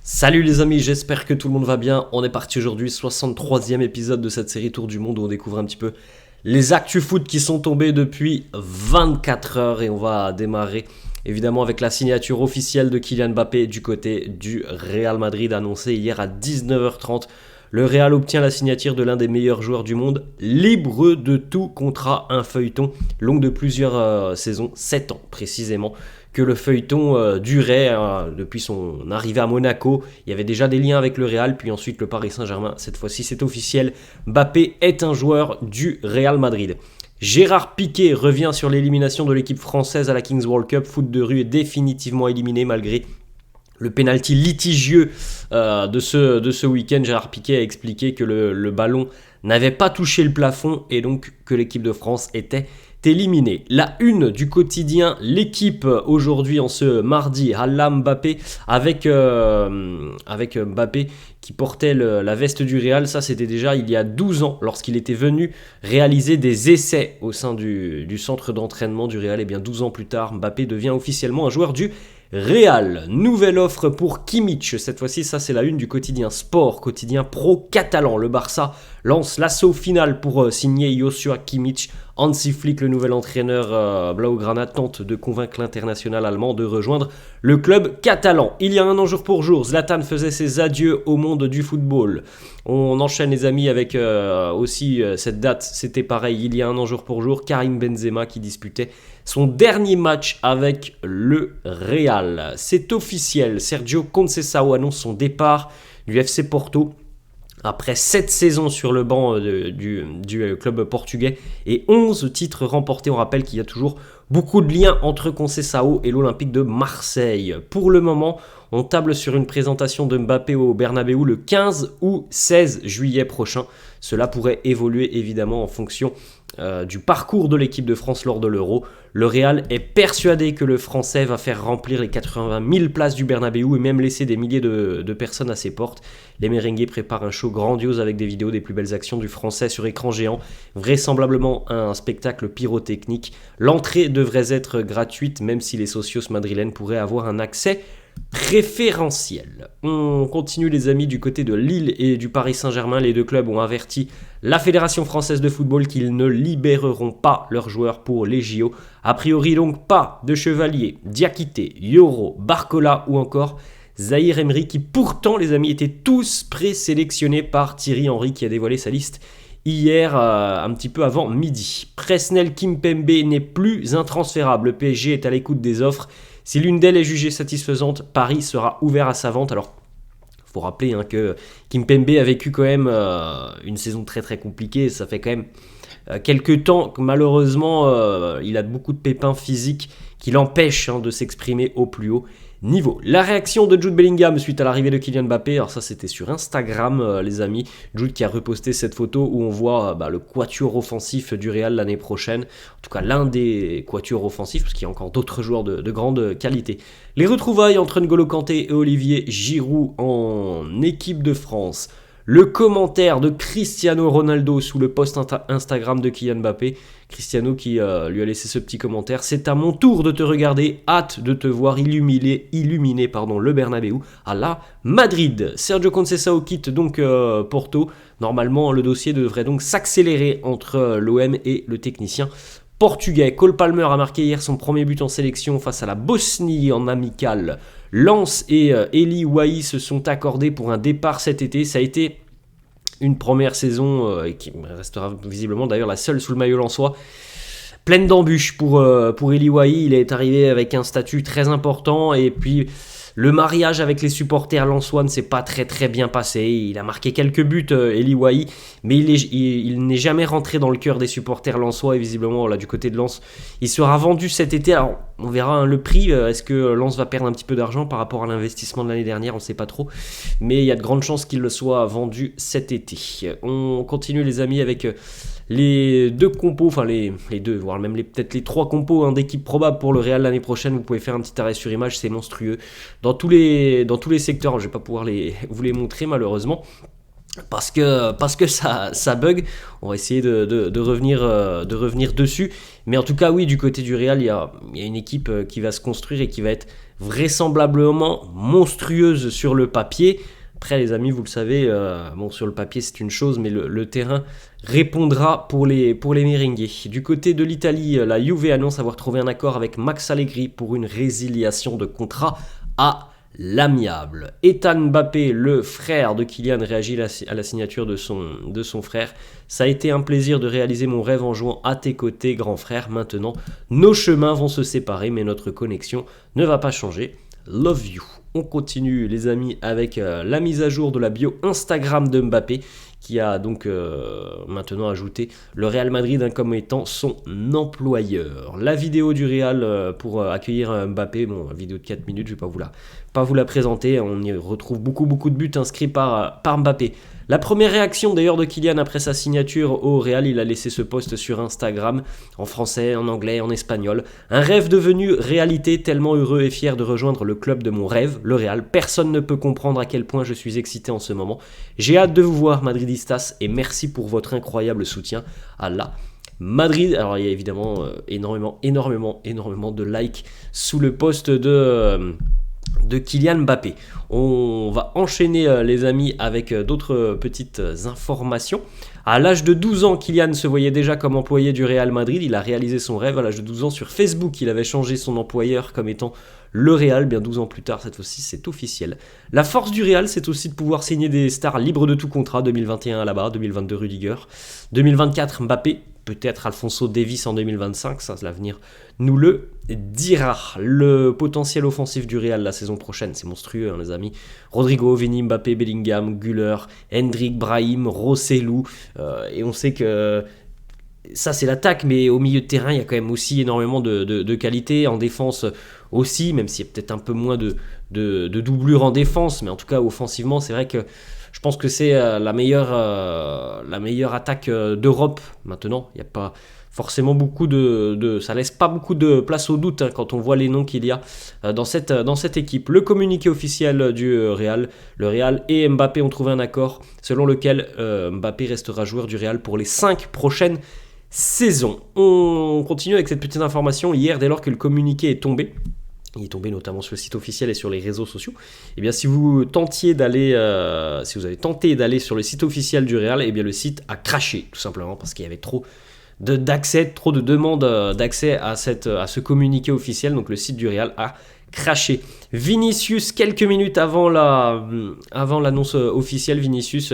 Salut les amis, j'espère que tout le monde va bien. On est parti aujourd'hui, 63e épisode de cette série Tour du Monde où on découvre un petit peu les actus foot qui sont tombés depuis 24 heures. Et on va démarrer évidemment avec la signature officielle de Kylian Mbappé du côté du Real Madrid annoncée hier à 19h30. Le Real obtient la signature de l'un des meilleurs joueurs du monde, libre de tout contrat, un feuilleton long de plusieurs saisons, 7 ans précisément, que le feuilleton durait depuis son arrivée à Monaco. Il y avait déjà des liens avec le Real, puis ensuite le Paris Saint-Germain. Cette fois-ci, c'est officiel. Mbappé est un joueur du Real Madrid. Gérard Piqué revient sur l'élimination de l'équipe française à la Kings World Cup. Foot de rue est définitivement éliminé malgré le pénalty litigieux de ce week-end. Gérard Piqué a expliqué que le ballon n'avait pas touché le plafond et donc que l'équipe de France était éliminé. La une du quotidien L'équipe aujourd'hui en ce mardi, Allah Mbappé avec Mbappé qui portait la veste du Real. Ça c'était déjà il y a 12 ans lorsqu'il était venu réaliser des essais au sein du centre d'entraînement du Real. Et bien 12 ans plus tard, Mbappé devient officiellement un joueur du Real. Nouvelle offre pour Kimmich. Cette fois-ci, ça c'est la une du quotidien Sport, quotidien pro catalan. Le Barça lance l'assaut final pour signer Joshua Kimmich. Hansi Flick, le nouvel entraîneur Blaugrana, tente de convaincre l'international allemand de rejoindre le club catalan. Il y a un an jour pour jour, Zlatan faisait ses adieux au monde du football. On enchaîne les amis avec aussi cette date, c'était pareil, il y a un an jour pour jour, Karim Benzema qui disputait son dernier match avec le Real. C'est officiel, Sergio Conceição annonce son départ du FC Porto. Après 7 saisons sur le banc du club portugais et 11 titres remportés, on rappelle qu'il y a toujours beaucoup de liens entre Conceição et l'Olympique de Marseille. Pour le moment, on table sur une présentation de Mbappé au Bernabéu le 15 ou 16 juillet prochain. Cela pourrait évoluer évidemment en fonction du parcours de l'équipe de France lors de l'Euro. Le Real est persuadé que le Français va faire remplir les 80 000 places du Bernabéu et même laisser des milliers de personnes à ses portes. Les merengues préparent un show grandiose avec des vidéos des plus belles actions du Français sur écran géant, vraisemblablement un spectacle pyrotechnique. L'entrée devrait être gratuite, même si les socios madrilènes pourraient avoir un accès préférentiel. On continue les amis du côté de Lille et du Paris Saint-Germain. Les deux clubs ont averti la Fédération française de football qu'ils ne libéreront pas leurs joueurs pour les JO. A priori donc pas de Chevalier, Diakité, Yoro, Barcola ou encore Zahir Emery qui pourtant les amis étaient tous présélectionnés par Thierry Henry qui a dévoilé sa liste hier un petit peu avant midi. Presnel Kimpembe n'est plus intransférable. Le PSG est à l'écoute des offres. Si l'une d'elles est jugée satisfaisante, Paris sera ouvert à sa vente. Alors, il faut rappeler que Kimpembe a vécu quand même une saison très très compliquée. Ça fait quand même quelques temps que malheureusement, il a beaucoup de pépins physiques qui l'empêchent de s'exprimer au plus haut niveau. La réaction de Jude Bellingham suite à l'arrivée de Kylian Mbappé, alors ça c'était sur Instagram les amis, Jude qui a reposté cette photo où on voit le quatuor offensif du Real l'année prochaine, en tout cas l'un des quatuors offensifs parce qu'il y a encore d'autres joueurs de grande qualité. Les retrouvailles entre N'Golo Kanté et Olivier Giroud en équipe de France. Le commentaire de Cristiano Ronaldo sous le post Instagram de Kylian Mbappé. Cristiano qui lui a laissé ce petit commentaire. C'est à mon tour de te regarder, hâte de te voir illuminer le Bernabéu à la Madrid. Sergio Conceição quitte donc Porto. Normalement, le dossier devrait donc s'accélérer entre l'OM et le technicien portugais. Cole Palmer a marqué hier son premier but en sélection face à la Bosnie en amical. Lens et Eli Wahi se sont accordés pour un départ cet été. Ça a été une première saison qui restera visiblement d'ailleurs la seule sous le maillot lensois. Pleine d'embûches pour Eli Wahi. Il est arrivé avec un statut très important et puis le mariage avec les supporters lensois ne s'est pas très très bien passé. Il a marqué quelques buts, Eli Wahi, mais il n'est jamais rentré dans le cœur des supporters lensois et visiblement là du côté de Lens, il sera vendu cet été. Alors on verra le prix. Est-ce que Lens va perdre un petit peu d'argent par rapport à l'investissement de l'année dernière? On ne sait pas trop, mais il y a de grandes chances qu'il le soit vendu cet été. On continue les amis avec les deux compos, enfin les deux, voire même peut-être les trois compos d'équipes probables pour le Real l'année prochaine. Vous pouvez faire un petit arrêt sur image, c'est monstrueux. Dans tous les secteurs, je ne vais pas pouvoir vous les montrer malheureusement. Parce que ça bug. On va essayer de revenir dessus. Mais en tout cas, oui, du côté du Real, il y a une équipe qui va se construire et qui va être vraisemblablement monstrueuse sur le papier. Après les amis, vous le savez, sur le papier c'est une chose, mais le terrain répondra pour les merengues. Du côté de l'Italie, la Juve annonce avoir trouvé un accord avec Max Allegri pour une résiliation de contrat à l'amiable. Ethan Mbappé, le frère de Kylian, réagit à la signature de son frère. Ça a été un plaisir de réaliser mon rêve en jouant à tes côtés, grand frère. Maintenant, nos chemins vont se séparer, mais notre connexion ne va pas changer. Love you. On continue les amis avec la mise à jour de la bio Instagram de Mbappé qui a donc maintenant ajouté le Real Madrid comme étant son employeur. La vidéo du Real pour accueillir Mbappé, une vidéo de 4 minutes, je ne vais pas vous la présenter, on y retrouve beaucoup de buts inscrits par Mbappé. La première réaction d'ailleurs de Kylian après sa signature au Real, il a laissé ce post sur Instagram, en français, en anglais, en espagnol. Un rêve devenu réalité, tellement heureux et fier de rejoindre le club de mon rêve, le Real. Personne ne peut comprendre à quel point je suis excité en ce moment. J'ai hâte de vous voir, Madridistas, et merci pour votre incroyable soutien à la Madrid. Alors il y a évidemment énormément de likes sous le post de Kylian Mbappé. On va enchaîner les amis avec d'autres petites informations. À l'âge de 12 ans, Kylian se voyait déjà comme employé du Real Madrid. Il a réalisé son rêve à l'âge de 12 ans sur Facebook. Il avait changé son employeur comme étant le Real. Bien 12 ans plus tard, cette fois-ci, c'est officiel. La force du Real, c'est aussi de pouvoir signer des stars libres de tout contrat. 2021 Alaba, 2022 Rudiger, 2024 Mbappé, peut-être Alphonso Davies en 2025. Ça, l'avenir nous le dira. Le potentiel offensif du Real la saison prochaine, c'est monstrueux les amis. Rodrigo, Vini, Mbappé, Bellingham, Güler, Hendrik, Brahim, Rossellou, et on sait que ça c'est l'attaque, mais au milieu de terrain il y a quand même aussi énormément de qualité, en défense aussi, même s'il y a peut-être un peu moins de doublure en défense, mais en tout cas offensivement c'est vrai que je pense que c'est la meilleure attaque d'Europe maintenant. Il n'y a pas forcément beaucoup ça laisse pas beaucoup de place au doute quand on voit les noms qu'il y a dans cette équipe. Le communiqué officiel du Real, le Real et Mbappé ont trouvé un accord selon lequel Mbappé restera joueur du Real pour les 5 prochaines saisons. On continue avec cette petite information. Hier, dès lors que le communiqué est tombé, il est tombé notamment sur le site officiel et sur les réseaux sociaux. Et bien, si vous avez tenté d'aller sur le site officiel du Real, et bien le site a craché tout simplement parce qu'il y avait trop de demandes d'accès à ce communiqué officiel. Donc le site du Real a craché. Vinicius, quelques minutes avant l'annonce officielle, Vinicius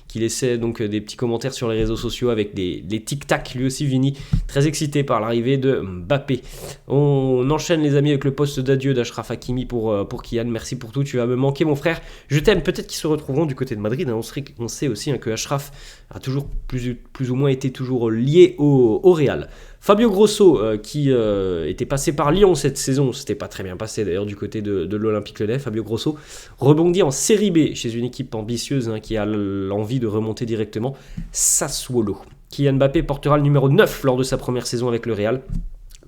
qui laissait donc des petits commentaires sur les réseaux sociaux avec des tic-tac, lui aussi Vini, très excité par l'arrivée de Mbappé. On enchaîne les amis avec le poste d'adieu d'Achraf Hakimi pour Kylian. Merci pour tout, tu vas me manquer mon frère, je t'aime. Peut-être qu'ils se retrouveront du côté de Madrid, on sait aussi que Achraf a toujours plus ou moins été toujours lié au Real. Fabio Grosso qui était passé par Lyon cette saison, c'était pas très bien passé d'ailleurs du côté de l'Olympique Lyonnais. Fabio Grosso rebondit en Série B chez une équipe ambitieuse qui a l'envie de remonter directement, Sassuolo. Kylian Mbappé portera le numéro 9 lors de sa première saison avec le Real.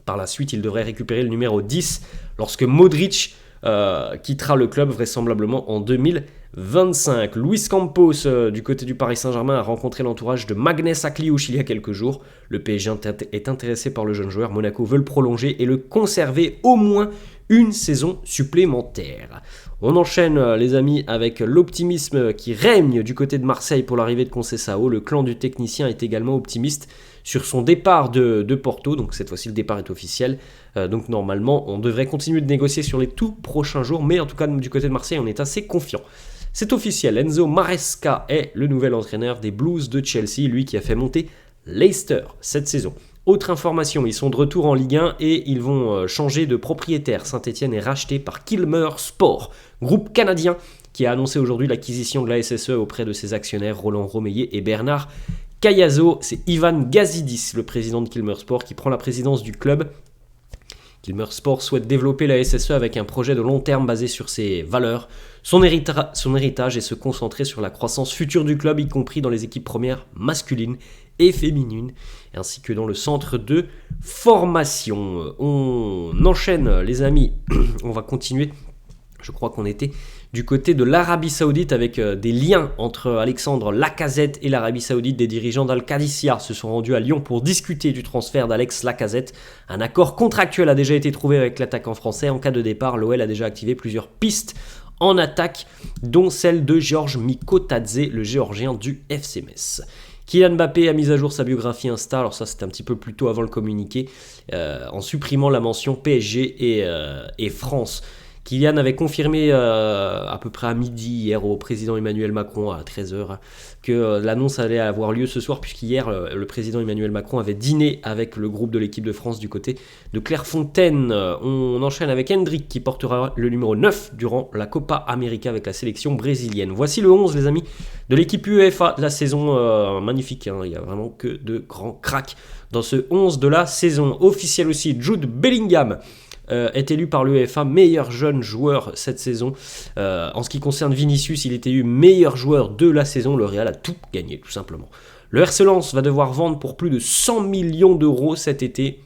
Par la suite, il devrait récupérer le numéro 10 lorsque Modric quittera le club vraisemblablement en 2025. Luis Campos du côté du Paris Saint-Germain a rencontré l'entourage de Magnès Akliouche il y a quelques jours. Le PSG est intéressé par le jeune joueur. Monaco veut le prolonger et le conserver au moins une saison supplémentaire. On enchaîne les amis avec l'optimisme qui règne du côté de Marseille pour l'arrivée de Conceição. Le clan du technicien est également optimiste sur son départ de Porto, donc cette fois-ci le départ est officiel, donc normalement on devrait continuer de négocier sur les tout prochains jours, mais en tout cas du côté de Marseille on est assez confiant. C'est officiel, Enzo Maresca est le nouvel entraîneur des Blues de Chelsea, lui qui a fait monter Leicester cette saison. Autre information, ils sont de retour en Ligue 1 et ils vont changer de propriétaire. Saint-Etienne est racheté par Kilmer Sport, groupe canadien qui a annoncé aujourd'hui l'acquisition de la SSE auprès de ses actionnaires Roland Romeillet et Bernard Cayazo. C'est Ivan Gazidis, le président de Kilmer Sport, qui prend la présidence du club. Kilmer Sport souhaite développer la SSE avec un projet de long terme basé sur ses valeurs, son héritage et se concentrer sur la croissance future du club, y compris dans les équipes premières masculines et féminines, ainsi que dans le centre de formation. On enchaîne les amis, on va continuer. Je crois qu'on était du côté de l'Arabie Saoudite avec des liens entre Alexandre Lacazette et l'Arabie Saoudite. Des dirigeants d'Al-Qadisiyah se sont rendus à Lyon pour discuter du transfert d'Alex Lacazette. Un accord contractuel a déjà été trouvé avec l'attaquant français. En cas de départ, l'OL a déjà activé plusieurs pistes en attaque, dont celle de Georges Mikotadze, le géorgien du FC Metz. Kylian Mbappé a mis à jour sa biographie Insta, alors ça c'était un petit peu plus tôt avant le communiqué, en supprimant la mention PSG et France. Kylian avait confirmé à peu près à midi hier au président Emmanuel Macron à 13h que l'annonce allait avoir lieu ce soir, puisqu'hier le président Emmanuel Macron avait dîné avec le groupe de l'équipe de France du côté de Clairefontaine. On enchaîne avec Hendrick qui portera le numéro 9 durant la Copa América avec la sélection brésilienne. Voici le 11 les amis de l'équipe UEFA de la saison, magnifique, hein, il n'y a vraiment que de grands cracks dans ce 11 de la saison. Officiel aussi, Jude Bellingham est élu par l'UEFA meilleur jeune joueur cette saison. En ce qui concerne Vinicius, il était élu meilleur joueur de la saison. Le Real a tout gagné, tout simplement. Le RC Lens va devoir vendre pour plus de 100 millions d'euros cet été.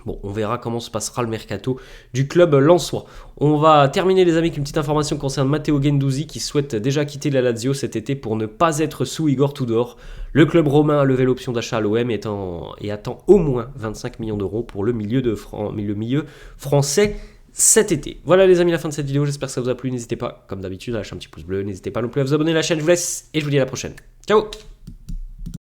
Bon, on verra comment se passera le mercato du club lensois. On va terminer les amis avec une petite information concernant Matteo Guendouzi qui souhaite déjà quitter la Lazio cet été pour ne pas être sous Igor Tudor. Le club romain a levé l'option d'achat à l'OM et attend au moins 25 millions d'euros pour le milieu français cet été. Voilà les amis, la fin de cette vidéo, j'espère que ça vous a plu. N'hésitez pas, comme d'habitude, à lâcher un petit pouce bleu. N'hésitez pas non plus à vous abonner à la chaîne. Je vous laisse et je vous dis à la prochaine. Ciao!